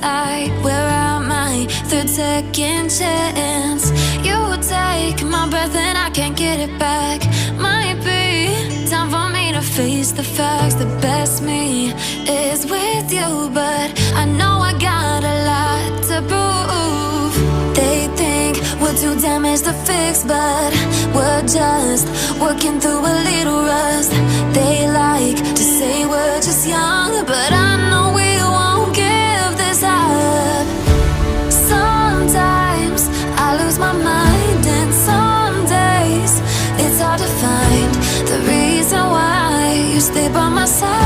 inside. Where am I? Third, second chance. You take my breath and I can't get it back. Might be time for me to face the facts. The best me is with you, but I know I got a lot to prove. They think we're too damaged to fix, but we're just working through a little rust. They like to say we're just young, but I know we won't give this up. Sometimes I lose my mind, and some days it's hard to find the reason why you stay by my side.